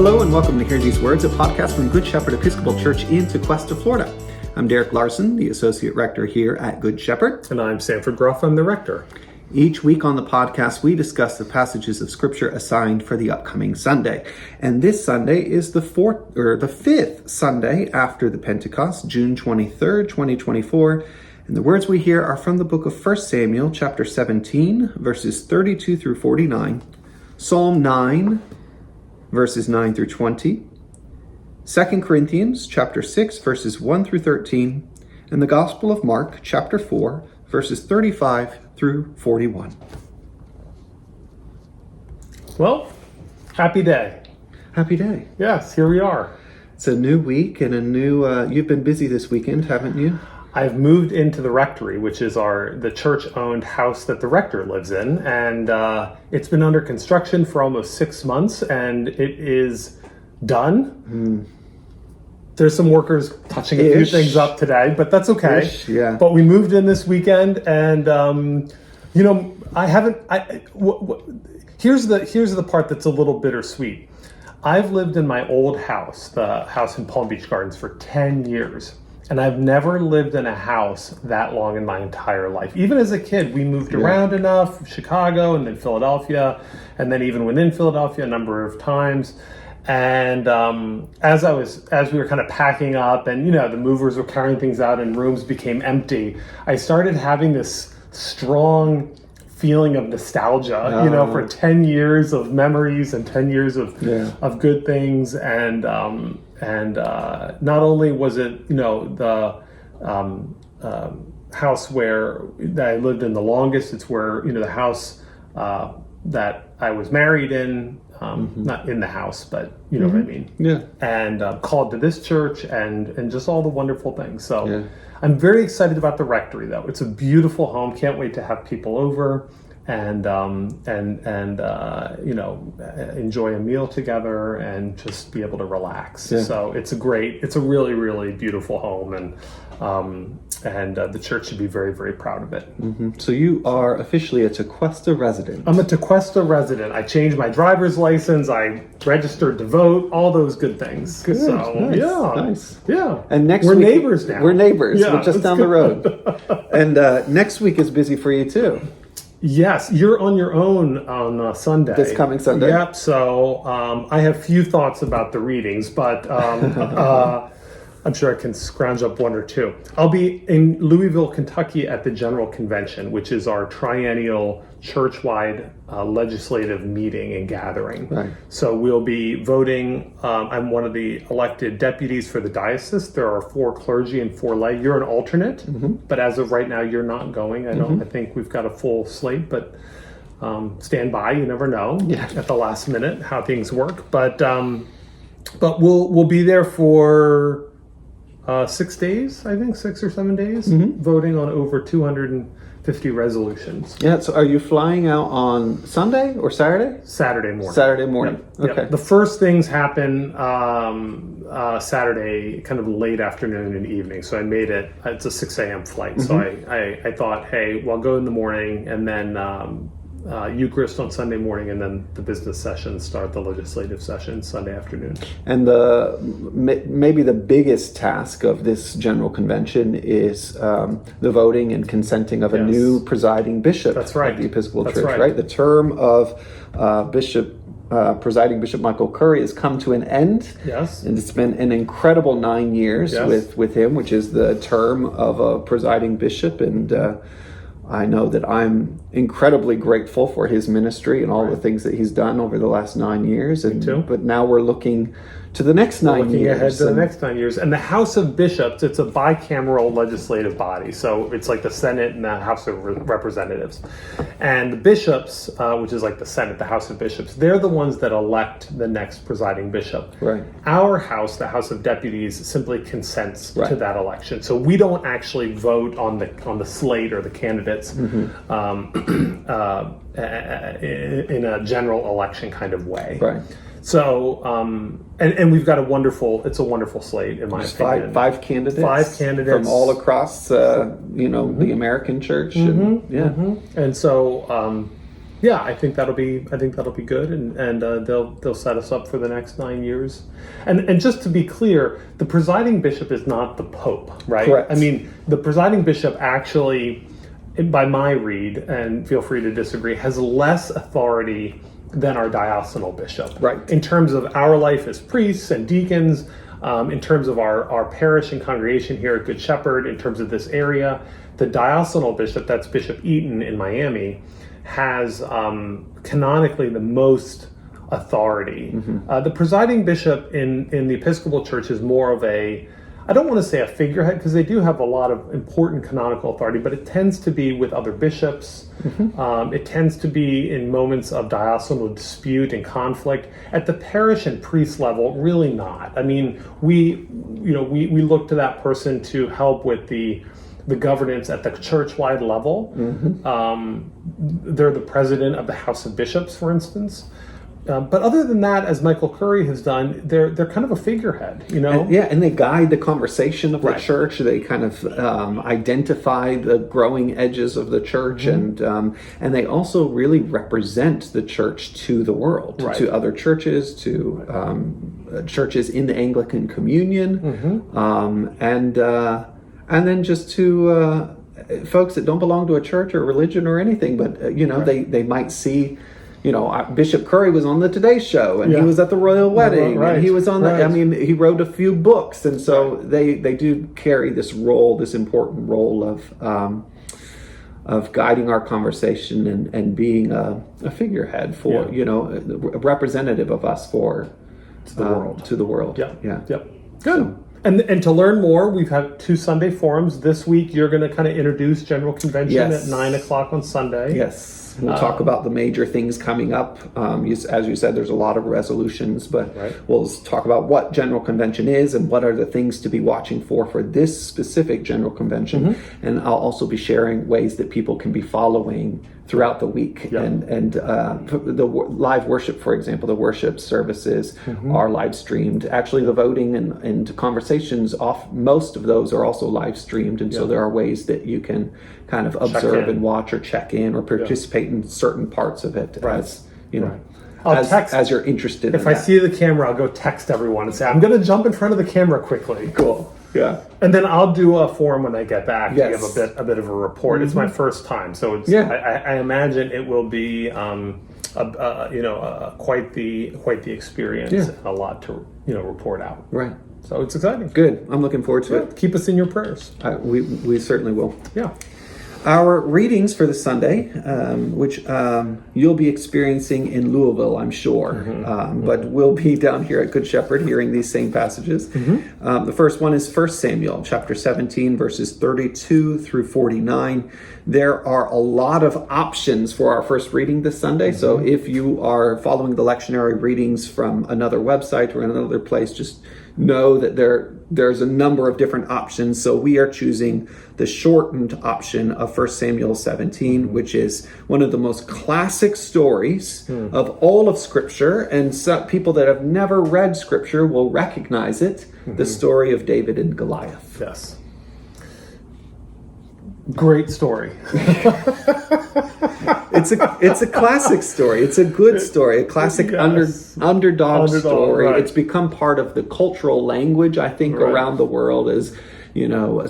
Hello and welcome to Hear These Words, a podcast from Good Shepherd Episcopal Church in Tequesta, Florida. I'm Derek Larson, the Associate Rector here at Good Shepherd. And I'm Sanford Groff, I'm the Rector. Each week on the podcast, we discuss the passages of Scripture assigned for the upcoming Sunday. And this Sunday is the fifth Sunday after the Pentecost, June 23rd, 2024. And the words we hear are from the book of 1 Samuel, chapter 17, verses 32 through 49, Psalm 9, verses 9 through 20, 2 Corinthians chapter 6, verses 1 through 13, and the Gospel of Mark chapter 4, verses 35 through 41. Well, happy day. Happy day. Yes, here we are. It's a new week and a new, you've been busy this weekend, haven't you? I've moved into the rectory, which is the church-owned house that the rector lives in, and it's been under construction for almost 6 months, and it is done. There's some workers touching a few things up today, but that's okay. Yeah. But we moved in this weekend, and here's the part that's a little bittersweet. I've lived in my old house, the house in Palm Beach Gardens, for 10 years. And I've never lived in a house that long in my entire life. Even as a kid, we moved around enough, Chicago and then Philadelphia, and then even within Philadelphia a number of times. And as we were kind of packing up and, the movers were carrying things out and rooms became empty, I started having this strong feeling of nostalgia, for 10 years of memories and 10 years of good things. And not only was it, the house that I lived in the longest, it's where, the house that I was married in, not in the house, but you know what I mean? Yeah. And called to this church and just all the wonderful things. So I'm very excited about the rectory, though. It's a beautiful home. Can't wait to have people over and enjoy a meal together and just be able to relax. So it's a really, really beautiful home, and the church should be very, very proud of it. So you are officially a Tequesta resident. I'm a Tequesta resident. I changed my driver's license. I registered to vote. All those good things. Good. So Nice. Yeah. And we're neighbors now. We're neighbors. Yeah, we're just down the road. And next week is busy for you too. Yes, you're on your own on Sunday. This coming Sunday. Yep. So I have few thoughts about the readings, but I'm sure I can scrounge up one or two. I'll be in Louisville, Kentucky at the General Convention, which is our triennial church-wide legislative meeting and gathering. Right. So we'll be voting. I'm one of the elected deputies for the diocese. There are 4 clergy and 4 lay. You're an alternate, but as of right now, you're not going. I think we've got a full slate, but stand by. You never know at the last minute how things work. But we'll be there for 6 days, I think, 6 or 7 days, voting on over 250 resolutions. Yeah, so are you flying out on Sunday or Saturday? Saturday morning. Saturday morning. Yep. Okay. Yep. The first things happen Saturday, kind of late afternoon and evening. So I made it, it's a 6 a.m. flight. So I thought, hey, well, I'll go in the morning and then Eucharist on Sunday morning, and then the business sessions start, the legislative session Sunday afternoon. And maybe the biggest task of this general convention is the voting and consenting of a new presiding bishop of the Episcopal Church, right? The term of presiding Bishop Michael Curry has come to an end. Yes. And it's been an incredible 9 years with him, which is the term of a presiding bishop. And I know that I'm incredibly grateful for his ministry and all the things that he's done over the last 9 years. Me too. But now we're looking to the next 9 years. Looking ahead to the next 9 years. And the House of Bishops, it's a bicameral legislative body. So it's like the Senate and the House of Representatives. And the bishops, which is like the Senate, the House of Bishops, they're the ones that elect the next presiding bishop. Right. Our House, the House of Deputies, simply consents to that election. So we don't actually vote on the slate or the candidates in a general election kind of way. Right. So, and we've got a wonderful slate, in my opinion. Five candidates. From all across, the American church. And so, Yeah, I think that'll be good, and they'll set us up for the next 9 years. And just to be clear, the presiding bishop is not the Pope, right? Correct. I mean, the presiding bishop actually, by my read, and feel free to disagree, has less authority than our diocesan bishop. Right. In terms of our life as priests and deacons, in terms of our parish and congregation here at Good Shepherd, in terms of this area, the diocesan bishop, that's Bishop Eaton in Miami, has canonically the most authority. The presiding bishop in the Episcopal Church is more of a, I don't want to say a figurehead, because they do have a lot of important canonical authority, but it tends to be with other bishops. It tends to be in moments of diocesan dispute and conflict. At the parish and priest level, really not. I mean, we look to that person to help with the governance at the church-wide level. They're the president of the House of Bishops, for instance. But other than that, as Michael Curry has done, they're kind of a figurehead, And they guide the conversation of the Right. church. They kind of identify the growing edges of the church, and they also really represent the church to the world, Right. to other churches, to churches in the Anglican Communion, and then just to folks that don't belong to a church or religion or anything, but they might see. Bishop Curry was on the Today Show, and he was at the royal wedding, Right. and he was on Right. I mean, he wrote a few books, and so they do carry this important role of guiding our conversation and being a figurehead for a representative of us for to the world. Yep. Good. And to learn more, we've had 2 Sunday forums. This week, you're going to kind of introduce General Convention at 9 o'clock on Sunday. Yes. We'll talk about the major things coming up. As you said, there's a lot of resolutions, but we'll talk about what General Convention is and what are the things to be watching for this specific General Convention. And I'll also be sharing ways that people can be following throughout the week. And the live worship, for example, the worship services are live streamed. Actually, the voting and conversations, most of those are also live streamed. And so there are ways that you can kind of observe and watch or check in or participate in certain parts of it as as you're interested if I see the camera, I'll go text everyone and say, I'm going to jump in front of the camera quickly. Cool. Yeah. And then I'll do a forum when I get back to Yes. give a bit of a report. It's my first time, so it's I imagine it will be quite the experience and a lot to report out. Right. So it's exciting. Good. I'm looking forward to it. Keep us in your prayers. We certainly will. Yeah. Our readings for the Sunday, which you'll be experiencing in Louisville, I'm sure, but we'll be down here at Good Shepherd hearing these same passages. The first one is 1 Samuel, chapter 17, verses 32 through 49. There are a lot of options for our first reading this Sunday, so if you are following the lectionary readings from another website or another place, just know that there's a number of different options. So we are choosing the shortened option of 1 Samuel 17, which is one of the most classic stories of all of Scripture, and some people that have never read Scripture will recognize it, the story of David and Goliath. Yes. Great story. It's a classic story. It's a good story, a classic underdog story. Right. It's become part of the cultural language, I think, around the world. As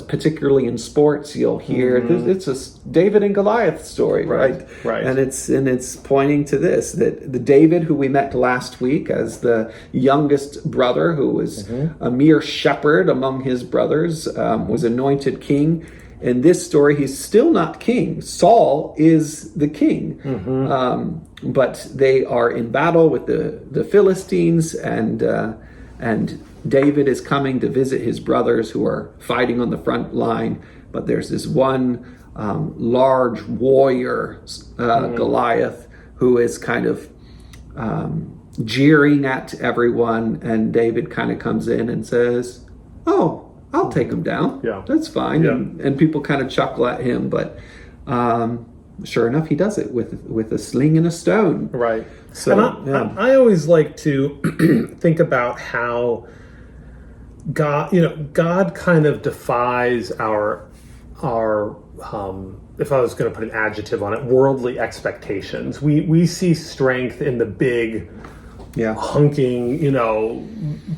particularly in sports, you'll hear it's a David and Goliath story, right? Right. And it's pointing to this, that the David who we met last week as the youngest brother, who was a mere shepherd among his brothers, was anointed king. In this story, he's still not king. Saul is the king. But they are in battle with the Philistines, and David is coming to visit his brothers who are fighting on the front line. But there's this one large warrior, Goliath, who is kind of jeering at everyone. And David kind of comes in and says, "Oh, I'll take him down. Yeah. That's fine." Yeah. And people kind of chuckle at him, but sure enough, he does it with a sling and a stone. Right. So I always like to think about how God kind of defies our if I was going to put an adjective on it, worldly expectations. We see strength in the big, hunking,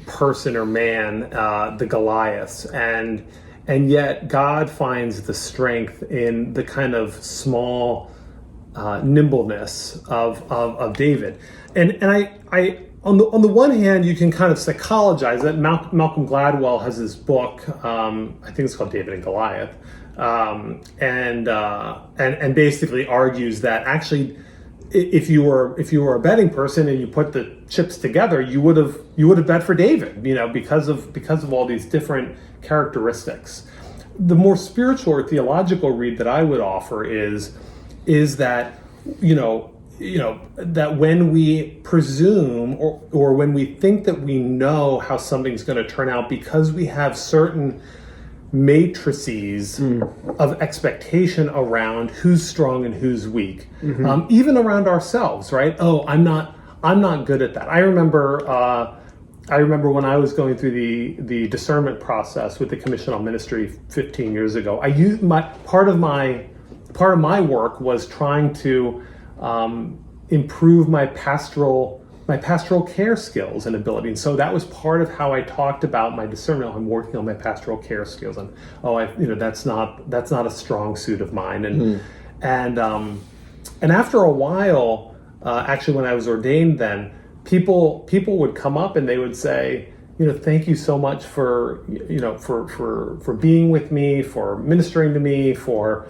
person or man, the Goliaths, and yet God finds the strength in the kind of small nimbleness of David. And I on the one hand, you can kind of psychologize that. Malcolm Gladwell has this book, I think it's called David and Goliath, and basically argues that actually, if you were a betting person and you put the chips together, you would have bet for David, because of all these different characteristics. The more spiritual or theological read that I would offer is that that when we presume or when we think that we know how something's going to turn out because we have certain matrices of expectation around who's strong and who's weak, even around ourselves, right? Oh, I'm not good at that. I remember when I was going through the discernment process with the Commission on Ministry 15 years ago. I used part of my work was trying to improve my pastoral care skills and ability. And so that was part of how I talked about my discernment. I'm working on my pastoral care skills, and that's not a strong suit of mine. And after a while, actually, when I was ordained, then people would come up and they would say, thank you so much for being with me, for ministering to me, for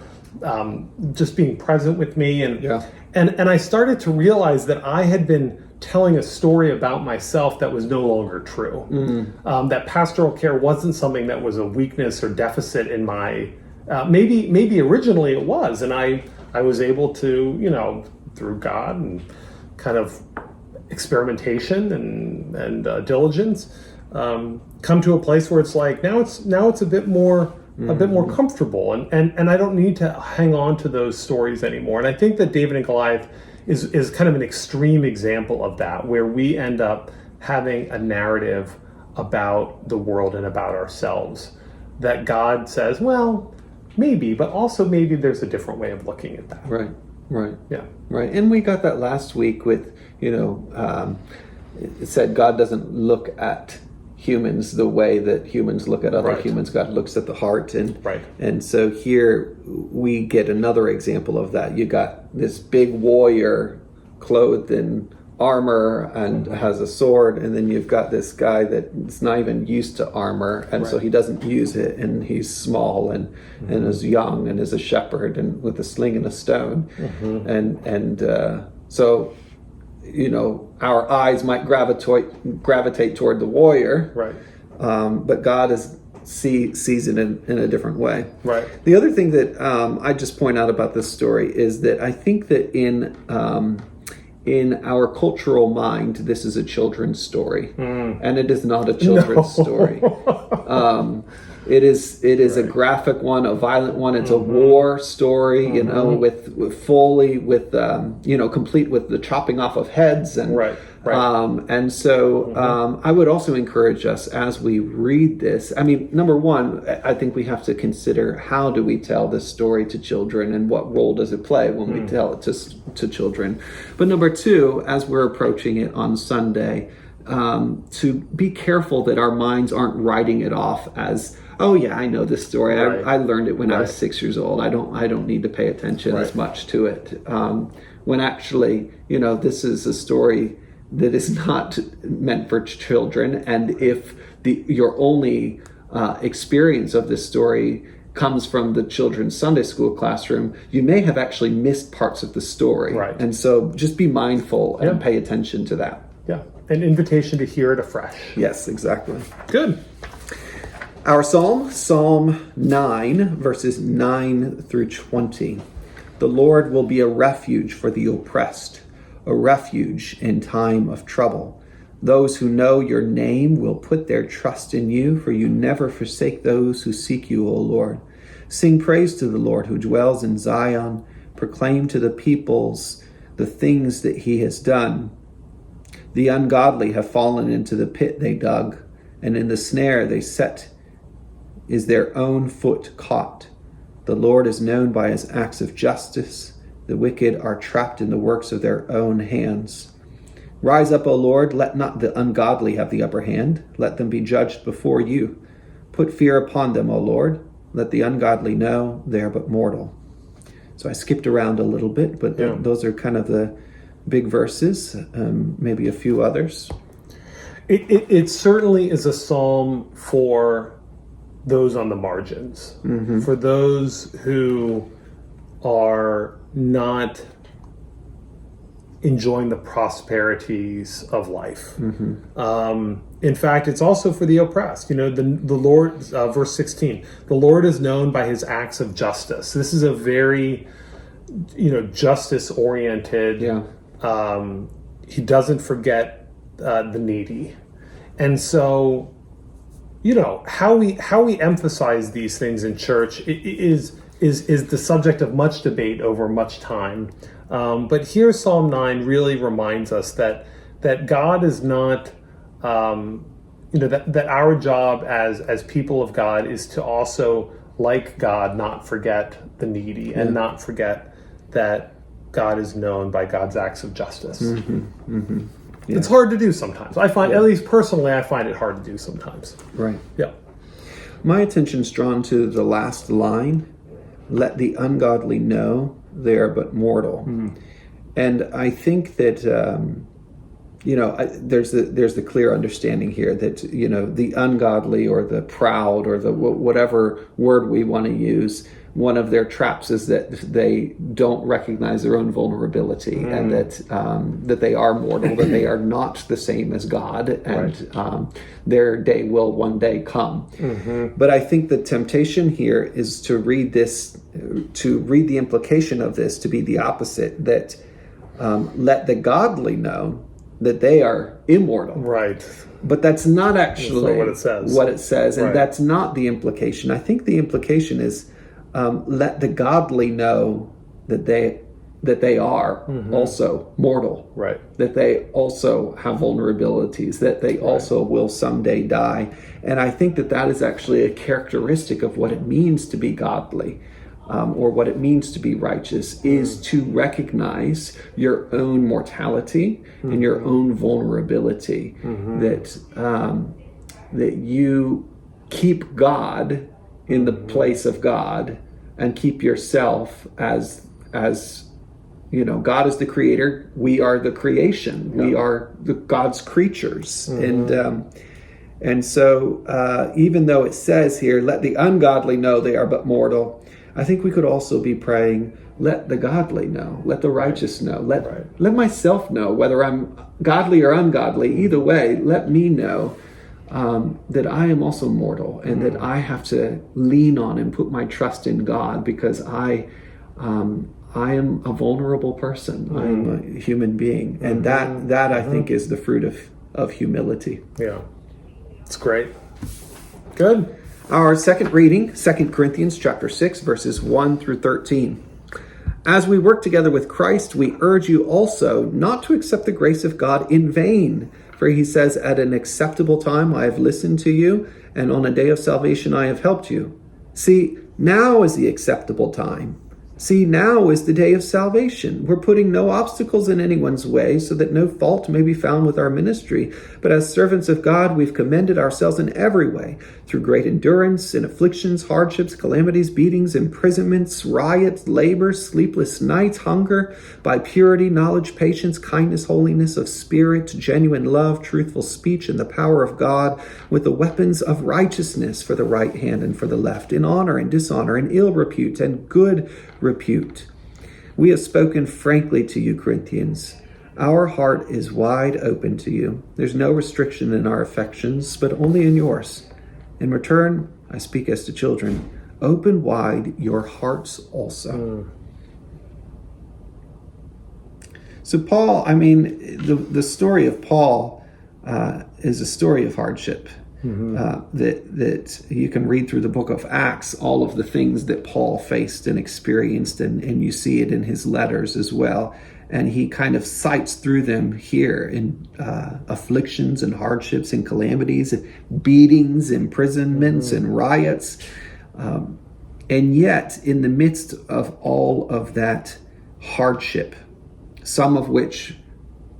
just being present with me. And I started to realize that I had been telling a story about myself that was no longer true. That pastoral care wasn't something that was a weakness or deficit in my, maybe originally it was. And I was able to, through God and kind of experimentation and diligence, come to a place where it's like, now it's a bit more comfortable, and I don't need to hang on to those stories anymore. And I think that David and Goliath is kind of an extreme example of that, where we end up having a narrative about the world and about ourselves that God says, well, maybe, but also maybe there's a different way of looking at that. Right. Yeah. Right. And we got that last week with, it said God doesn't look at humans the way that humans look at other humans. God looks at the heart. And so here we get another example of that. You got this big warrior clothed in armor and has a sword, and then you've got this guy that's not even used to armor, and so he doesn't use it, and he's small and is young and is a shepherd and with a sling and a stone. So our eyes might gravitate toward the warrior, but God sees it in a different way. The other thing that I just point out about this story is that I think that in our cultural mind, this is a children's story, and it is not a children's story. It is a graphic one, a violent one. It's a war story, complete with the chopping off of heads and and so I would also encourage us as we read this. I mean, number one, I think we have to consider, how do we tell this story to children, and what role does it play when we tell it to children? But number two, as we're approaching it on Sunday, to be careful that our minds aren't writing it off as, oh yeah, I know this story. I learned it when I was 6 years old. I don't need to pay attention as much to it. When actually, this is a story that is not meant for children. And if your only experience of this story comes from the children's Sunday school classroom, you may have actually missed parts of the story. And so just be mindful and pay attention to that. Yeah, an invitation to hear it afresh. Yes, exactly. Good. Our Psalm 9, verses 9 through 20. The Lord will be a refuge for the oppressed, a refuge in time of trouble. Those who know your name will put their trust in you, for you never forsake those who seek you, O Lord. Sing praise to the Lord who dwells in Zion. Proclaim to the peoples the things that he has done. The ungodly have fallen into the pit they dug, and in the snare they set is their own foot caught. The Lord is known by his acts of justice. The wicked are trapped in the works of their own hands. Rise up, O Lord, let not the ungodly have the upper hand. Let them be judged before you. Put fear upon them, O Lord. Let the ungodly know they are but mortal. So I skipped around a little bit, but those are kind of the big verses, maybe a few others. It certainly is a psalm for those on the margins, for those who are not enjoying the prosperities of life. In fact, it's also for the oppressed. The Lord, verse 16, the Lord is known by his acts of justice. This is a very, justice-oriented. He doesn't forget the needy. And so, how we emphasize these things in church is the subject of much debate over much time. But here Psalm 9 really reminds us that God is not, that our job as people of God is to also, like God, not forget the needy and not forget that God is known by God's acts of justice. It's hard to do sometimes. I find, at least personally, I find it hard to do sometimes. Right. Yeah. My attention's drawn to the last line, let the ungodly know they are but mortal. And I think that, there's the clear understanding here that, the ungodly or the proud or the whatever word we want to use, one of their traps is that they don't recognize their own vulnerability and that they are mortal, that they are not the same as God, and their day will one day come. But I think the temptation here is to read the implication of this to be the opposite, that let the godly know that they are immortal. Right. But that's not actually what it says. And that's not the implication. I think the implication is let the godly know that they are also mortal. Right. That they also have vulnerabilities, that they also will someday die. And I think that is actually a characteristic of what it means to be godly. Or what it means to be righteous is to recognize your own mortality and your own vulnerability. That you keep God in the place of God and keep yourself as God is the creator. We are the creation. We are God's creatures. And so even though it says here, let the ungodly know they are but mortal, I think we could also be praying, let the godly know, let the righteous know, let myself know, whether I'm godly or ungodly, either way, let me know that I am also mortal and that I have to lean on and put my trust in God because I am a vulnerable person. I am a human being. And that I think is the fruit of humility. Yeah, it's great. Good. Our second reading, 2 Corinthians chapter 6, verses 1 through 13. As we work together with Christ, we urge you also not to accept the grace of God in vain. For he says, at an acceptable time I have listened to you, and on a day of salvation I have helped you. See, now is the acceptable time. See, now is the day of salvation. We're putting no obstacles in anyone's way so that no fault may be found with our ministry. But as servants of God, we've commended ourselves in every way, through great endurance in afflictions, hardships, calamities, beatings, imprisonments, riots, labors, sleepless nights, hunger, by purity, knowledge, patience, kindness, holiness of spirit, genuine love, truthful speech, and the power of God, with the weapons of righteousness for the right hand and for the left, in honor and dishonor, in ill repute and good repute. We have spoken frankly to you, Corinthians. Our heart is wide open to you. There's no restriction in our affections, but only in yours. In return, I speak as to children. Open wide your hearts also. So Paul, the story of Paul is a story of hardship. That you can read through the book of Acts, all of the things that Paul faced and experienced, and you see it in his letters as well. And he kind of cites through them here in afflictions and hardships and calamities, beatings, imprisonments, and riots. And yet, in the midst of all of that hardship, some of which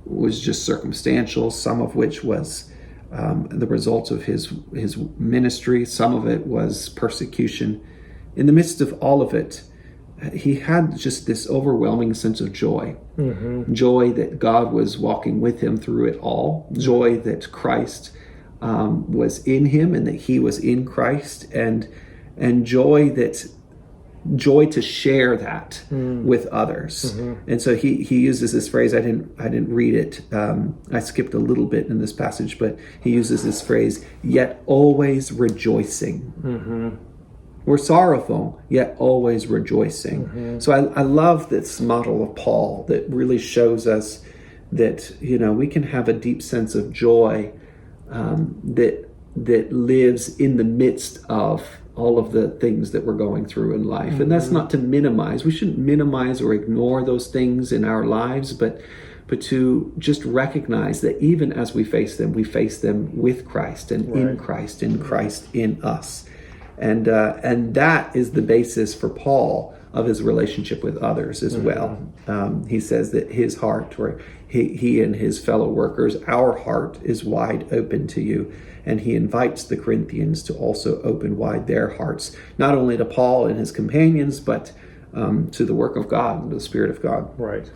was just circumstantial, some of which was the result of his ministry, some of it was persecution. In the midst of all of it, he had just this overwhelming sense of joy. Joy that God was walking with him through it all. Joy that Christ was in him and that he was in Christ, and joy to share that with others. And so he uses this phrase. I didn't read it. I skipped a little bit in this passage, but he uses this phrase, yet always rejoicing. We're sorrowful, yet always rejoicing. So I love this model of Paul that really shows us that, we can have a deep sense of joy that lives in the midst of all of the things that we're going through in life. And that's not to minimize. We shouldn't minimize or ignore those things in our lives, but to just recognize that even as we face them with Christ and in Christ, and Christ in us. And that is the basis for Paul of his relationship with others as well. He says that his heart, or he and his fellow workers, our heart is wide open to you. And he invites the Corinthians to also open wide their hearts, not only to Paul and his companions, but to the work of God, the Spirit of God. Right.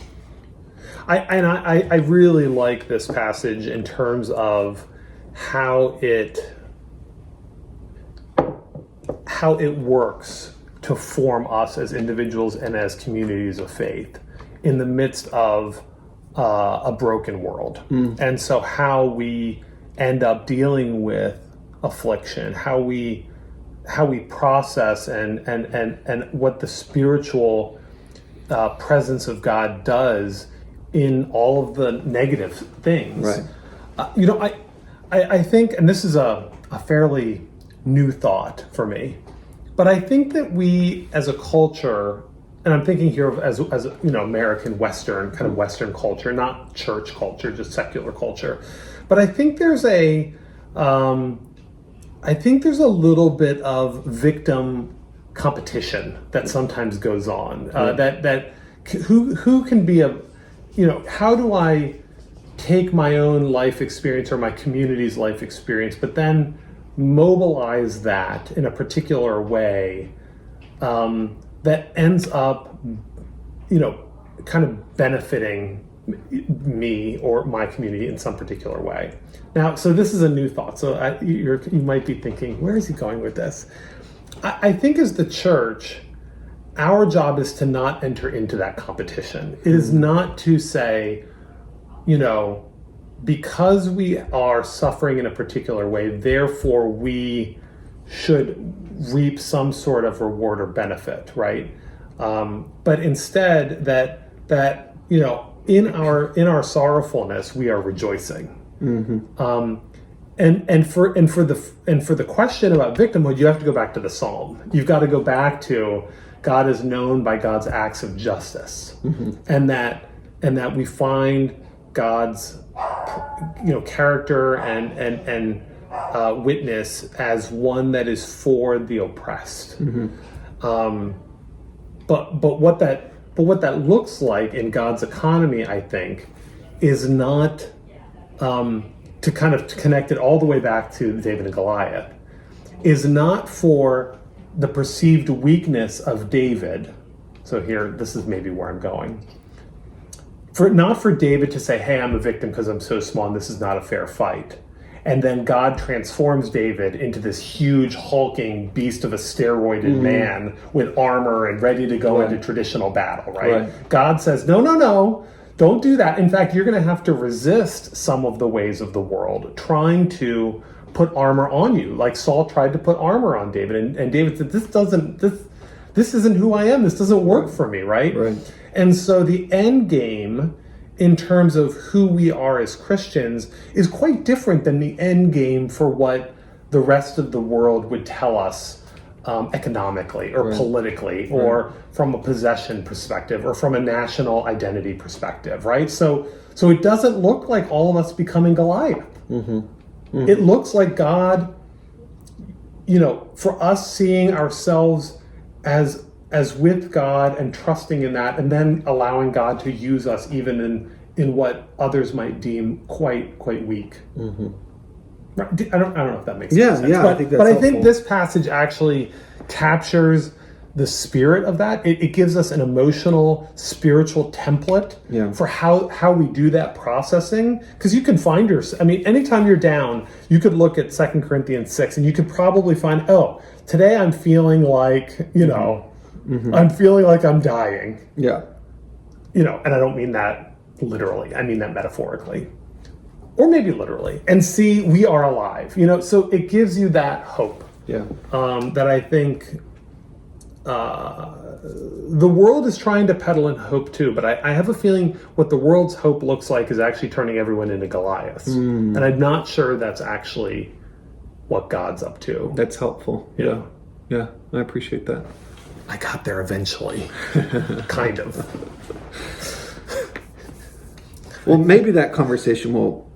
I really like this passage in terms of how it works to form us as individuals and as communities of faith in the midst of a broken world. And so how we end up dealing with affliction, how we process and what the spiritual presence of God does in all of the negative things. Right. I think, and this is a fairly new thought for me, but I think that we as a culture, and I'm thinking here of as American Western, kind of Western culture, not church culture, just secular culture. But I think there's a little bit of victim competition that sometimes goes on. That who can be how do I take my own life experience or my community's life experience, but then mobilize that in a particular way that ends up, kind of benefiting me or my community in some particular way. Now, so this is a new thought. So you might be thinking, where is he going with this? I think as the church, our job is to not enter into that competition. It is not to say, because we are suffering in a particular way, therefore we should reap some sort of reward or benefit, right? But instead that in our sorrowfulness we are rejoicing. And for the question about victimhood, you have to go back to the Psalm. You've got to go back to God is known by God's acts of justice, and that we find God's character and witness as one that is for the oppressed. But what that looks like in God's economy, I think, is not to connect it all the way back to David and Goliath, is not for the perceived weakness of David. So here, this is maybe where I'm going. Not for David to say, hey, I'm a victim because I'm so small and this is not a fair fight. And then God transforms David into this huge hulking beast of a steroided man with armor and ready to go into traditional battle, right? God says, no, don't do that. In fact, you're going to have to resist some of the ways of the world, trying to put armor on you, like Saul tried to put armor on David. And David said, this isn't who I am. This doesn't work for me, right? And so the end game in terms of who we are as Christians is quite different than the end game for what the rest of the world would tell us economically or politically or from a possession perspective or from a national identity perspective, right? So it doesn't look like all of us becoming Goliath. It looks like God, for us seeing ourselves as with God and trusting in that, and then allowing God to use us even in what others might deem quite weak. Mm-hmm. Right? I don't know if that makes sense. Yeah, but, I think that's but I helpful. think this passage actually captures the spirit of that. It gives us an emotional, spiritual template for how we do that processing. Because you can find yourself, I mean, anytime you're down, you could look at 2 Corinthians 6 and you could probably find, oh, today I'm feeling like, I'm feeling like I'm dying. Yeah. And I don't mean that literally. I mean that metaphorically. Or maybe literally. And see, we are alive. So it gives you that hope. Yeah. That I think the world is trying to peddle in hope too, but I have a feeling what the world's hope looks like is actually turning everyone into Goliaths. And I'm not sure that's actually what God's up to. That's helpful. Yeah. I appreciate that. I got there eventually. Kind of. Well, maybe that conversation will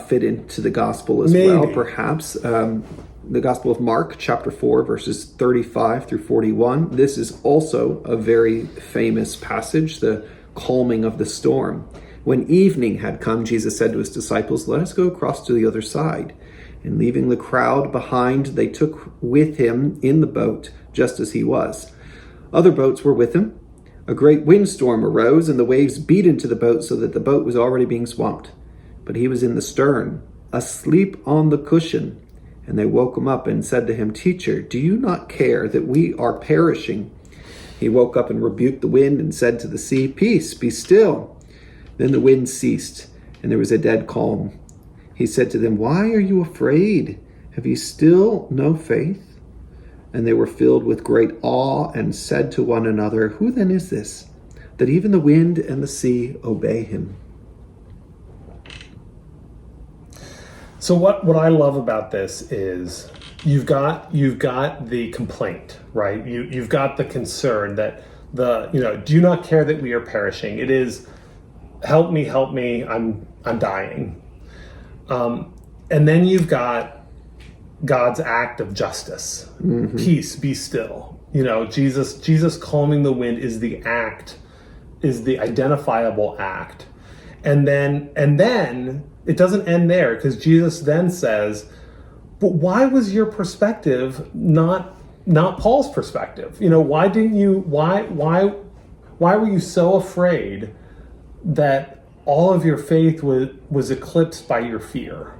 fit into the gospel as well, perhaps. The Gospel of Mark, chapter 4, verses 35 through 41. This is also a very famous passage, the calming of the storm. When evening had come, Jesus said to his disciples, "Let us go across to the other side." And leaving the crowd behind, they took with him in the boat, just as he was. Other boats were with him. A great windstorm arose, and the waves beat into the boat so that the boat was already being swamped. But he was in the stern, asleep on the cushion. And they woke him up and said to him, "Teacher, do you not care that we are perishing?" He woke up and rebuked the wind and said to the sea, "Peace, be still." Then the wind ceased, and there was a dead calm. He said to them, "Why are you afraid? Have you still no faith?" And they were filled with great awe and said to one another, "Who then is this, that even the wind and the sea obey him?" So what I love about this is you've got the complaint, right? You've got the concern that do you not care that we are perishing? It is help me, I'm dying. And then you've got God's act of justice. Peace, be still. Jesus calming the wind is the identifiable act. And then it doesn't end there, because Jesus then says, but why was your perspective not Paul's perspective? Why were you so afraid that all of your faith was eclipsed by your fear,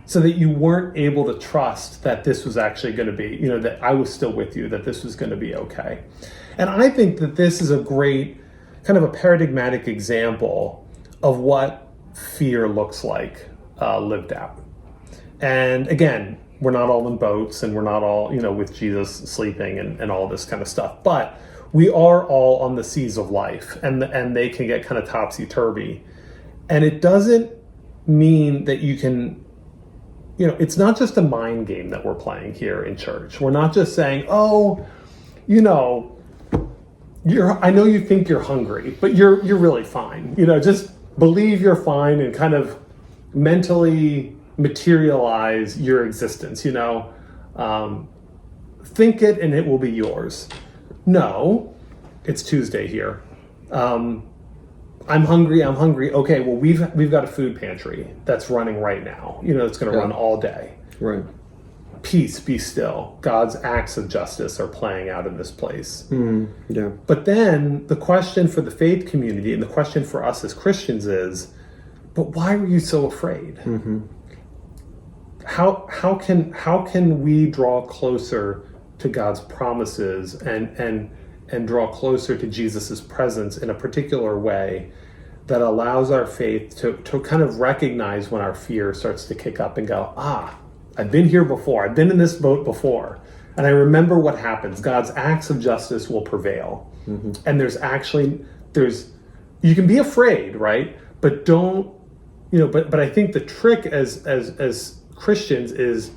so that you weren't able to trust that this was actually going to be, that I was still with you, that this was going to be okay? And I think that this is a great kind of a paradigmatic example of what fear looks like lived out. And again, we're not all in boats, and we're not all, with Jesus sleeping and all this kind of stuff, but we are all on the seas of life, and they can get kind of topsy-turvy. And it doesn't mean that you can, it's not just a mind game that we're playing here in church. We're not just saying, oh, I know you think you're hungry, but you're really fine. Just believe you're fine and kind of mentally materialize your existence. Think it and it will be yours. No, it's Tuesday here. I'm hungry. Okay, well, we've got a food pantry that's running right now. It's going to run all day. Right. Peace, be still. God's acts of justice are playing out in this place. Yeah. But then the question for the faith community and the question for us as Christians is, but why were you so afraid? How can we draw closer to God's promises and draw closer to Jesus's presence in a particular way that allows our faith to kind of recognize when our fear starts to kick up and go, I've been here before. I've been in this boat before. And I remember what happens. God's acts of justice will prevail. And you can be afraid, right? But don't, but I think the trick as Christians is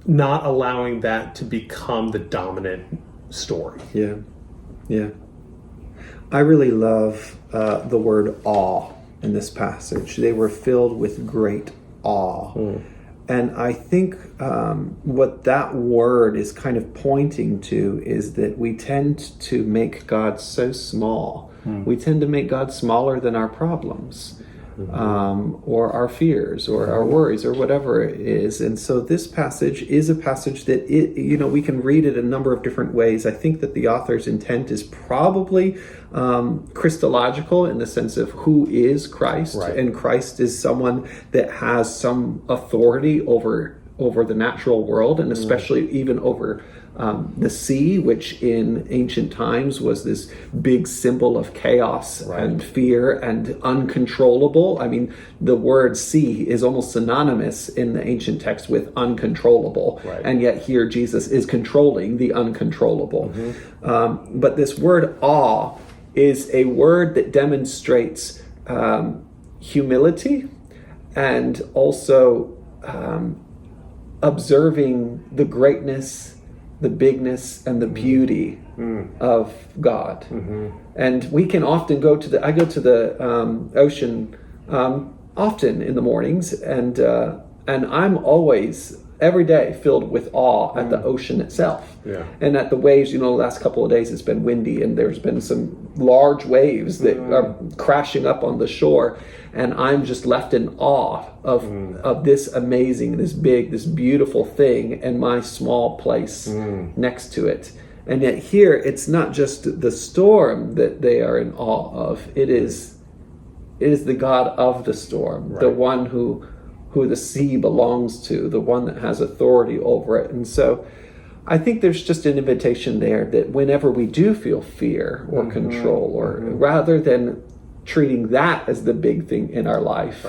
not allowing that to become the dominant story. Yeah. I really love the word awe in this passage. They were filled with great awe. And I think what that word is kind of pointing to is that we tend to make God so small. We tend to make God smaller than our problems, or our fears, or our worries, or whatever it is. And so this passage is a passage that we can read it a number of different ways. I think that the author's intent is probably Christological in the sense of who is Christ, and Christ is someone that has some authority over the natural world, and especially even over the sea, which in ancient times was this big symbol of chaos and fear and uncontrollable. I mean, the word sea is almost synonymous in the ancient text with uncontrollable. And yet here Jesus is controlling the uncontrollable. But this word awe is a word that demonstrates humility, and also observing the greatness, the bigness, and the beauty of God. And we can often I go to the ocean often in the mornings, and I'm always every day filled with awe at the ocean itself, and at the waves. The last couple of days it's been windy, and there's been some large waves that are crashing up on the shore, and I'm just left in awe of this amazing, this big, this beautiful thing, and my small place next to it. And yet here, it's not just the storm that they are in awe of. It is the God of the storm, the one who the sea belongs to, the one that has authority over it. And so I think there's just an invitation there that whenever we do feel fear or control, or rather than treating that as the big thing in our life,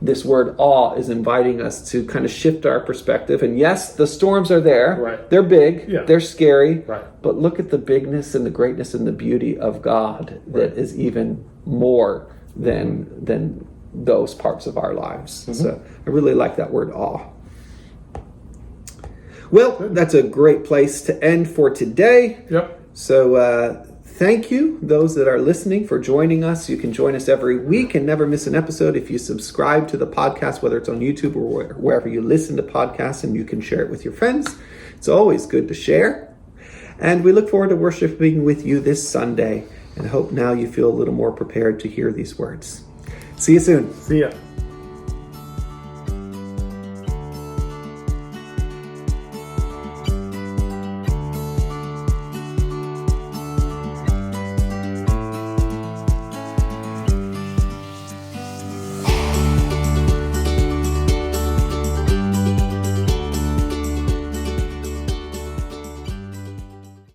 this word awe is inviting us to kind of shift our perspective. And yes, the storms are there. They're big. They're scary. But look at the bigness and the greatness and the beauty of God that is even more than those parts of our lives. So I really like that word awe. Well, that's a great place to end for today. So thank you, those that are listening, for joining us. You can join us every week and never miss an episode if you subscribe to the podcast, whether it's on YouTube or wherever you listen to podcasts, and you can share it with your friends. It's always good to share. And we look forward to worshiping with you this Sunday, and hope now you feel a little more prepared to hear these words. See you soon. See ya.